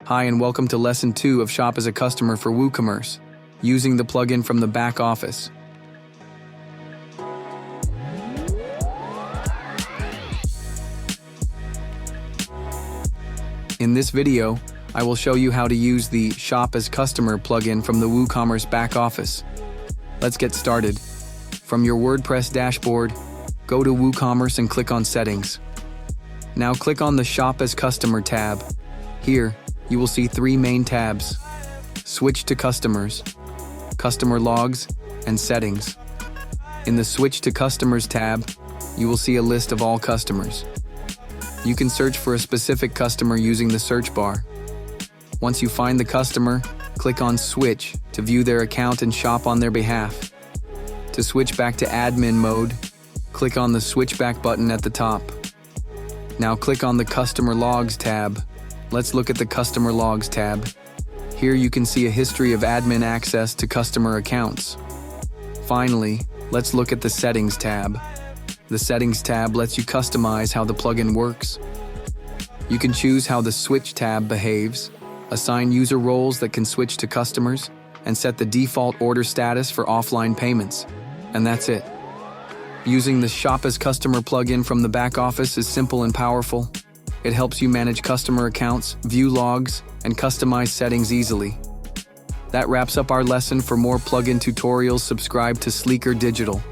Hi and welcome to Lesson 2 of Shop as a Customer for WooCommerce, using the plugin from the back office. In this video, I will show you how to use the Shop as Customer plugin from the WooCommerce Back Office. Let's get started. From your WordPress dashboard, go to WooCommerce and click on Settings. Now click on the Shop as Customer tab. Here, you will see three main tabs: Switch to Customers, Customer Logs, and Settings. In the Switch to Customers tab, you will see a list of all customers. You can search for a specific customer using the search bar. Once you find the customer, click on Switch to view their account and shop on their behalf. To switch back to admin mode, click on the Switch Back button at the top. Now click on the Customer Logs tab. Let's look at the Customer Logs tab. Here you can see a history of admin access to customer accounts. Finally, let's look at the Settings tab. The Settings tab lets you customize how the plugin works. You can choose how the Switch tab behaves, assign user roles that can switch to customers, and set the default order status for offline payments. And that's it. Using the Shop as Customer plugin from the back office is simple and powerful. It helps you manage customer accounts, view logs, and customize settings easily. That wraps up our lesson. For more plugin tutorials, subscribe to Sleekr Digital.